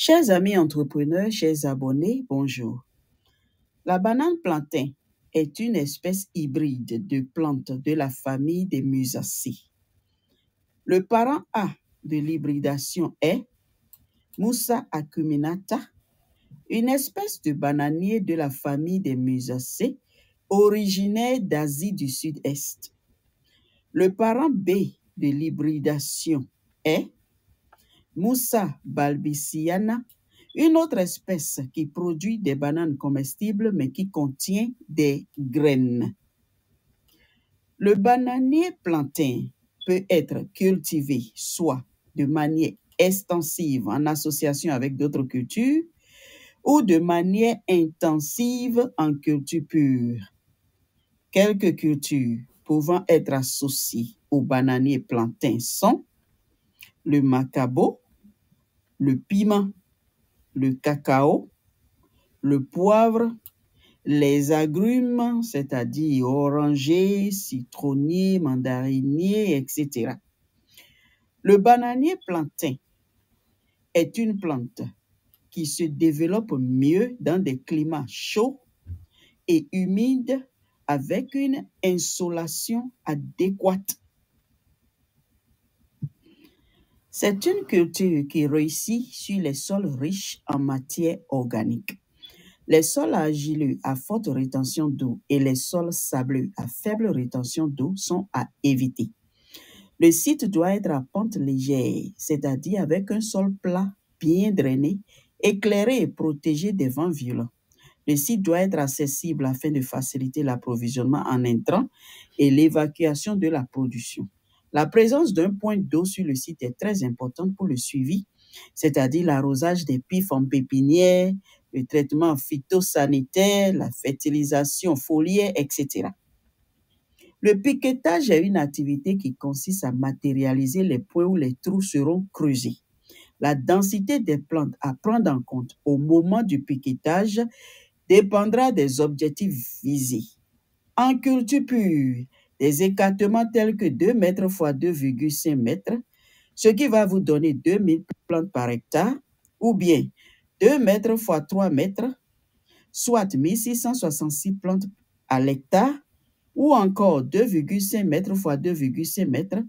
Chers amis entrepreneurs, chers abonnés, bonjour. La banane plantain est une espèce hybride de plante de la famille des Musacées. Le parent A de l'hybridation est Musa acuminata, une espèce de bananier de la famille des Musacées, originaire d'Asie du Sud-Est. Le parent B de l'hybridation est Musa balbiciana, une autre espèce qui produit des bananes comestibles mais qui contient des graines. Le bananier plantain peut être cultivé soit de manière extensive en association avec d'autres cultures ou de manière intensive en culture pure. Quelques cultures pouvant être associées au bananier plantain sont le macabo, le piment, le cacao, le poivre, les agrumes, c'est-à-dire orangers, citronniers, mandariniers, etc. Le bananier plantain est une plante qui se développe mieux dans des climats chauds et humides avec une insolation adéquate. C'est une culture qui réussit sur les sols riches en matière organique. Les sols argileux à forte rétention d'eau et les sols sableux à faible rétention d'eau sont à éviter. Le site doit être à pente légère, c'est-à-dire avec un sol plat, bien drainé, éclairé et protégé des vents violents. Le site doit être accessible afin de faciliter l'approvisionnement en intrants et l'évacuation de la production. La présence d'un point d'eau sur le site est très importante pour le suivi, c'est-à-dire l'arrosage des pifs en pépinière, le traitement phytosanitaire, la fertilisation foliaire, etc. Le piquetage est une activité qui consiste à matérialiser les points où les trous seront creusés. La densité des plantes à prendre en compte au moment du piquetage dépendra des objectifs visés. En culture pure, des écartements tels que 2 mètres x 2,5 mètres, ce qui va vous donner 2000 plantes par hectare, ou bien 2 mètres x 3 mètres, soit 1666 plantes à l'hectare, ou encore 2,5 mètres x 2,5 mètres,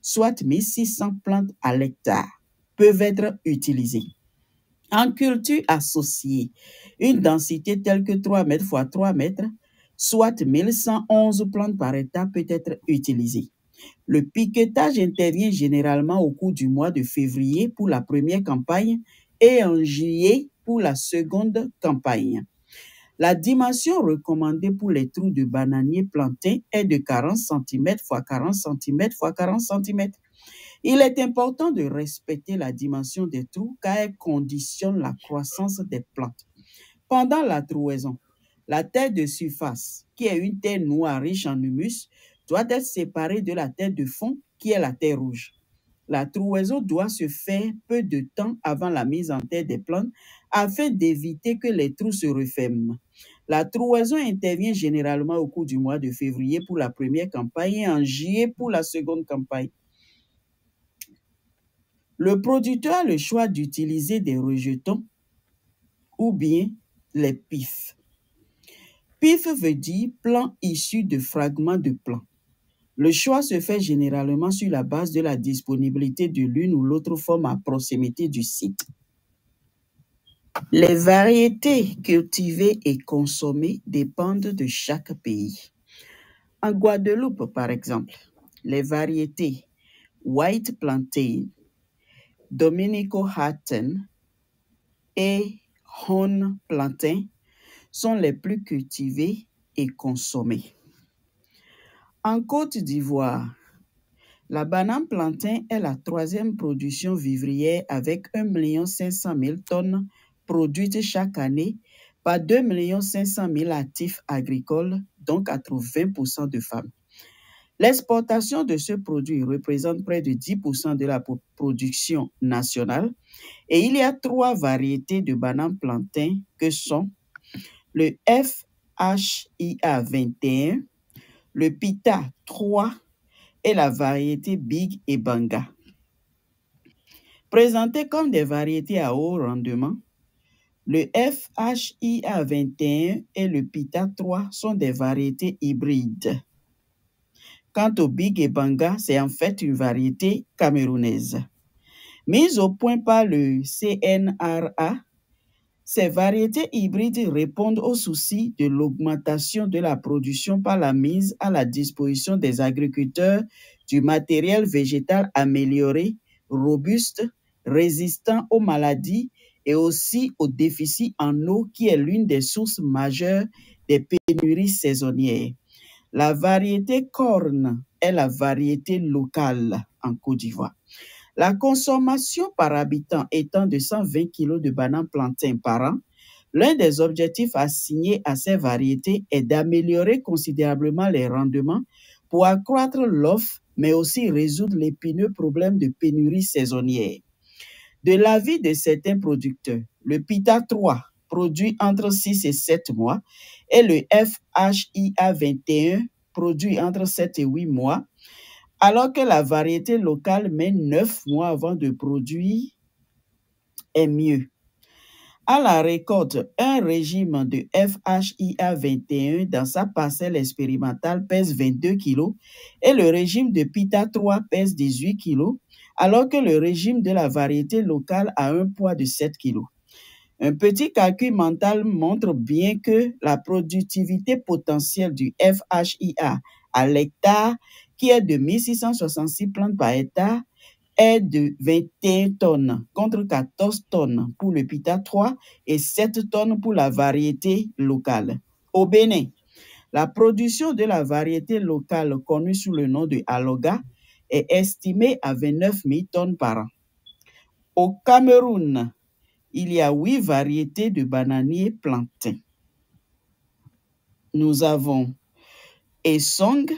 soit 1600 plantes à l'hectare, peuvent être utilisées. En culture associée, une densité telle que 3 mètres x 3 mètres, soit 1111 plantes par hectare, peut être utilisée. Le piquetage intervient généralement au cours du mois de février pour la première campagne et en juillet pour la seconde campagne. La dimension recommandée pour les trous de bananier plantain est de 40 cm x 40 cm x 40 cm. Il est important de respecter la dimension des trous car elle conditionne la croissance des plantes. Pendant la trouaison, la terre de surface, qui est une terre noire riche en humus, doit être séparée de la terre de fond, qui est la terre rouge. La trouaison doit se faire peu de temps avant la mise en terre des plantes afin d'éviter que les trous se referment. La trouaison intervient généralement au cours du mois de février pour la première campagne et en juillet pour la seconde campagne. Le producteur a le choix d'utiliser des rejetons ou bien les pifs. Pif veut dire plan issu de fragments de plants. Le choix se fait généralement sur la base de la disponibilité de l'une ou l'autre forme à proximité du site. Les variétés cultivées et consommées dépendent de chaque pays. En Guadeloupe, par exemple, les variétés White Plantain, Dominico Hatton et Horn Plantain sont les plus cultivées et consommées. En Côte d'Ivoire, la banane plantain est la troisième production vivrière avec 1 500 000 tonnes produites chaque année par 2 500 000 actifs agricoles, dont 80% de femmes. L'exportation de ce produit représente près de 10% de la production nationale et il y a 3 variétés de banane plantain que sont le FHIA 21, le Pita 3 et la variété Big et Banga. Présentés comme des variétés à haut rendement, le FHIA 21 et le PITA 3 sont des variétés hybrides. Quant au Big Ebanga, c'est en fait une variété camerounaise. Mise au point par le CNRA, ces variétés hybrides répondent aux soucis de l'augmentation de la production par la mise à la disposition des agriculteurs du matériel végétal amélioré, robuste, résistant aux maladies et aussi au déficit en eau qui est l'une des sources majeures des pénuries saisonnières. La variété corne est la variété locale en Côte d'Ivoire. La consommation par habitant étant de 120 kg de bananes plantains par an, l'un des objectifs assignés à ces variétés est d'améliorer considérablement les rendements pour accroître l'offre, mais aussi résoudre l'épineux problème de pénurie saisonnière. De l'avis de certains producteurs, le PITA 3 produit entre 6 et 7 mois et le FHIA 21 produit entre 7 et 8 mois, alors que la variété locale met 9 mois avant de produire est mieux. À la récolte, un régime de FHIA 21 dans sa parcelle expérimentale pèse 22 kg et le régime de PITA 3 pèse 18 kg, alors que le régime de la variété locale a un poids de 7 kg. Un petit calcul mental montre bien que la productivité potentielle du FHIA à l'hectare, qui est de 1666 plantes par hectare, est de 21 tonnes contre 14 tonnes pour le PITA 3 et 7 tonnes pour la variété locale. Au Bénin, la production de la variété locale connue sous le nom de Aloga est estimée à 29 000 tonnes par an. Au Cameroun, il y a 8 variétés de bananiers plantains. Nous avons Esong,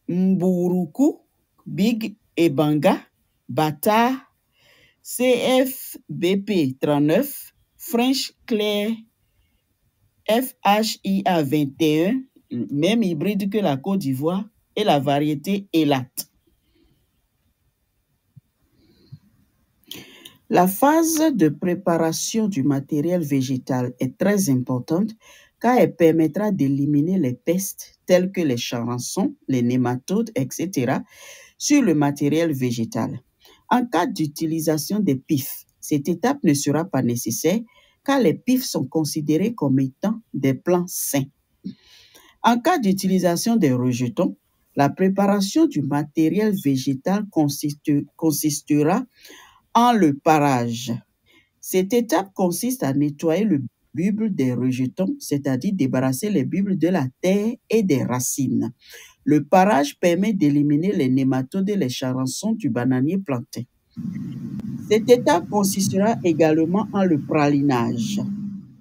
Mburuku, Big Ebanga, Bata, CFBP 39, French Clair, FHIA 21, même hybride que la Côte d'Ivoire, et la variété Elat. La phase de préparation du matériel végétal est très importante car elle permettra d'éliminer les pestes telles que les charançons, les nématodes, etc. sur le matériel végétal. En cas d'utilisation des pifs, cette étape ne sera pas nécessaire car les pifs sont considérés comme étant des plants sains. En cas d'utilisation des rejetons, la préparation du matériel végétal consistera en le parage. Cette étape consiste à nettoyer le bulbe des rejetons, c'est-à-dire débarrasser les bulbes de la terre et des racines. Le parage permet d'éliminer les nématodes et les charançons du bananier planté. Cette étape consistera également en le pralinage,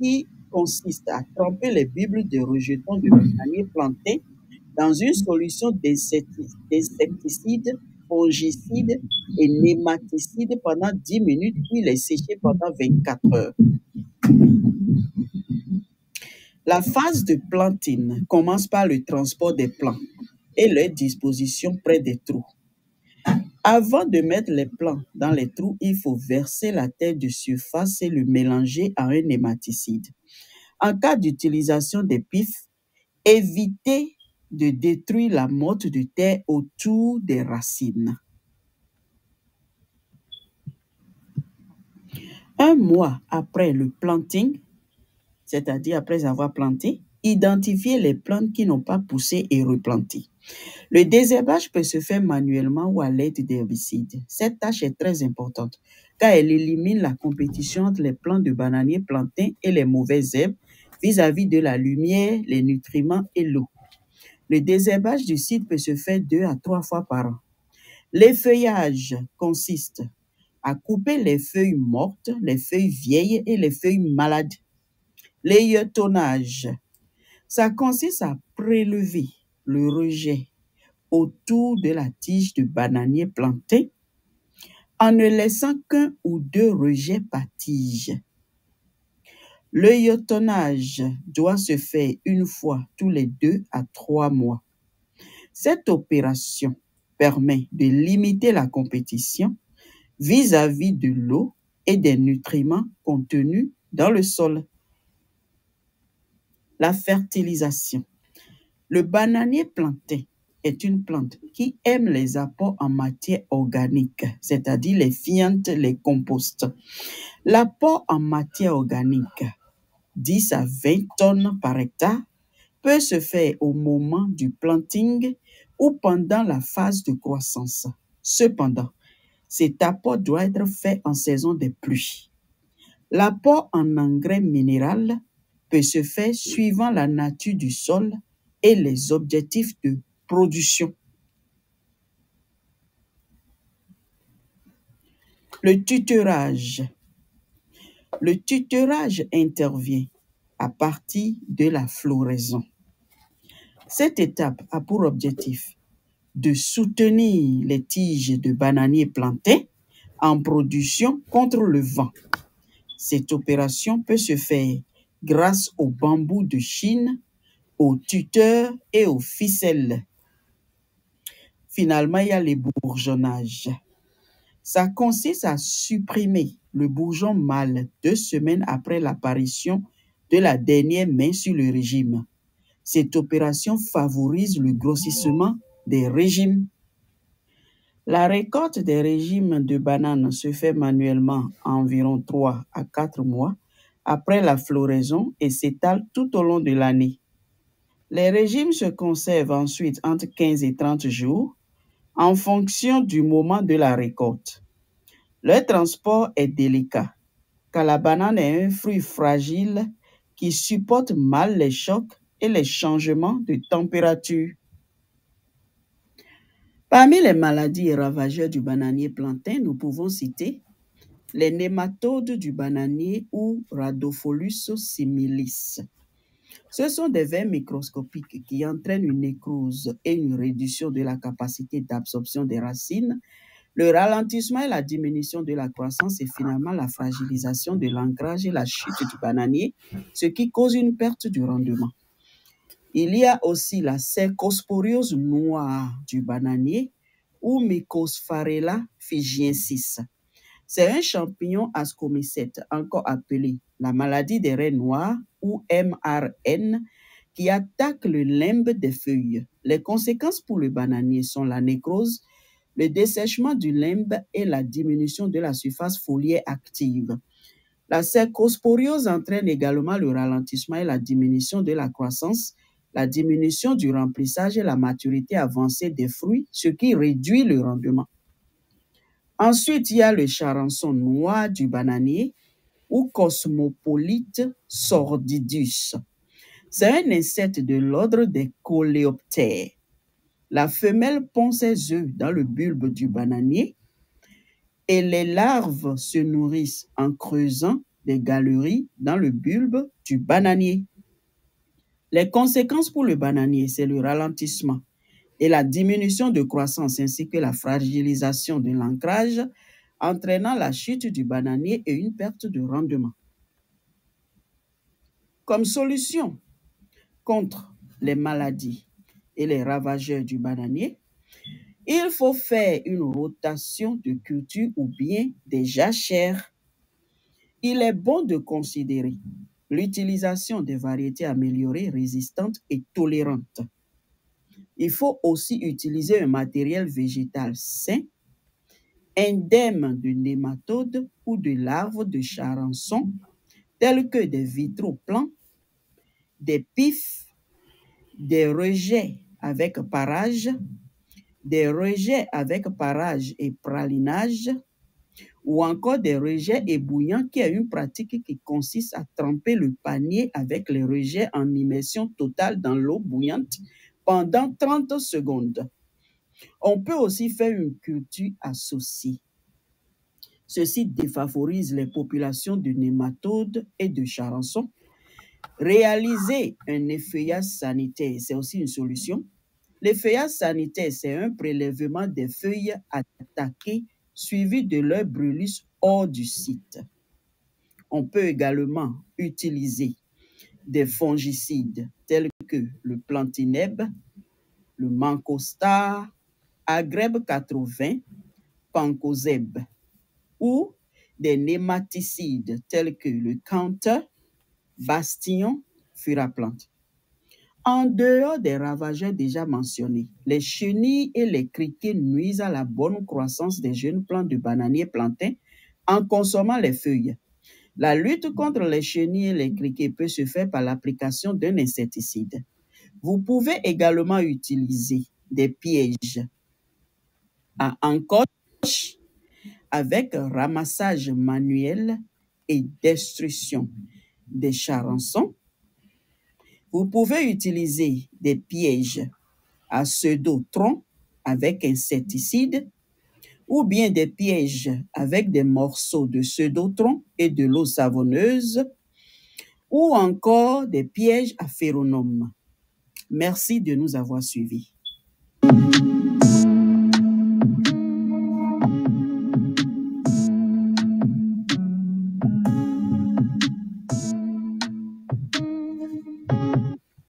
qui consiste à tremper les bulbes de rejetons du bananier planté dans une solution d'insecticide, fongicide et nématicide pendant 10 minutes, puis les sécher pendant 24 heures. La phase de plantine commence par le transport des plants et leur disposition près des trous. Avant de mettre les plants dans les trous, il faut verser la terre de surface et le mélanger à un nématicide. En cas d'utilisation des pifs, évitez de détruire la motte de terre autour des racines. Un mois après le planting, c'est-à-dire après avoir planté, identifiez les plantes qui n'ont pas poussé et replantez. Le désherbage peut se faire manuellement ou à l'aide d'herbicides. Cette tâche est très importante car elle élimine la compétition entre les plants de bananiers plantains et les mauvaises herbes vis-à-vis de la lumière, les nutriments et l'eau. Le désherbage du site peut se faire 2 à 3 fois par an. L'effeuillage consiste à couper les feuilles mortes, les feuilles vieilles et les feuilles malades. L'œillotonnage, ça consiste à prélever le rejet autour de la tige de bananier planté en ne laissant qu'un ou 2 rejets par tige. L'œillotonnage doit se faire une fois tous les 2 à 3 mois. Cette opération permet de limiter la compétition, vis-à-vis de l'eau et des nutriments contenus dans le sol. La fertilisation. Le bananier plantain est une plante qui aime les apports en matière organique, c'est-à-dire les fientes, les composts. L'apport en matière organique, 10 à 20 tonnes par hectare, peut se faire au moment du planting ou pendant la phase de croissance. Cependant, cet apport doit être fait en saison des pluies. L'apport en engrais minéral peut se faire suivant la nature du sol et les objectifs de production. Le tutorage. Le tutorage intervient à partir de la floraison. Cette étape a pour objectif de soutenir les tiges de bananier plantain en production contre le vent. Cette opération peut se faire grâce au bambou de Chine, aux tuteurs et aux ficelles. Finalement, il y a les bourgeonnages. Ça consiste à supprimer le bourgeon mâle 2 semaines après l'apparition de la dernière main sur le régime. Cette opération favorise le grossissement des régimes. La récolte des régimes de bananes se fait manuellement en environ 3 à 4 mois après la floraison et s'étale tout au long de l'année. Les régimes se conservent ensuite entre 15 et 30 jours en fonction du moment de la récolte. Le transport est délicat car la banane est un fruit fragile qui supporte mal les chocs et les changements de température. Parmi les maladies et ravageurs du bananier plantain, nous pouvons citer les nématodes du bananier ou Rhadopholus similis. Ce sont des vers microscopiques qui entraînent une nécrose et une réduction de la capacité d'absorption des racines, le ralentissement et la diminution de la croissance et finalement la fragilisation de l'ancrage et la chute du bananier, ce qui cause une perte du rendement. Il y a aussi la cercosporiose noire du bananier ou Mycosphaerella fijiensis. C'est un champignon ascomycète, encore appelé la maladie des raies noires ou MRN, qui attaque le limbe des feuilles. Les conséquences pour le bananier sont la nécrose, le dessèchement du limbe et la diminution de la surface foliaire active. La cercosporiose entraîne également le ralentissement et la diminution de la croissance, la diminution du remplissage et la maturité avancée des fruits, ce qui réduit le rendement. Ensuite, il y a le charançon noir du bananier ou Cosmopolite sordidus. C'est un insecte de l'ordre des coléoptères. La femelle pond ses œufs dans le bulbe du bananier et les larves se nourrissent en creusant des galeries dans le bulbe du bananier. Les conséquences pour le bananier, c'est le ralentissement et la diminution de croissance ainsi que la fragilisation de l'ancrage, entraînant la chute du bananier et une perte de rendement. Comme solution contre les maladies et les ravageurs du bananier, il faut faire une rotation de culture ou bien des jachères. Il est bon de considérer l'utilisation des variétés améliorées, résistantes et tolérantes. Il faut aussi utiliser un matériel végétal sain, indemne de nématodes ou de larves de charançon, tels que des vitraux plans, des pifs, des rejets avec parage, des rejets avec parage et pralinage, ou encore des rejets ébouillants, qui est une pratique qui consiste à tremper le panier avec les rejets en immersion totale dans l'eau bouillante pendant 30 secondes. On peut aussi faire une culture associée. Ceci défavorise les populations de nématodes et de charançons. Réaliser un effeuillage sanitaire, c'est aussi une solution. L'effeuillage sanitaire, c'est un prélèvement des feuilles attaquées suivi de leur brûlure hors du site. On peut également utiliser des fongicides tels que le plantineb, le mancostar, agrèbe 80, pancozeb. ou des nématicides tels que le canteur, bastillon, furaplante. En dehors des ravageurs déjà mentionnés, les chenilles et les criquets nuisent à la bonne croissance des jeunes plants de bananiers plantains en consommant les feuilles. La lutte contre les chenilles et les criquets peut se faire par l'application d'un insecticide. Vous pouvez également utiliser des pièges à encoche avec ramassage manuel et destruction des charançons. Vous pouvez utiliser des pièges à pseudo-tronc avec insecticide ou bien des pièges avec des morceaux de pseudo-tronc et de l'eau savonneuse ou encore des pièges à phéromones. Merci de nous avoir suivis.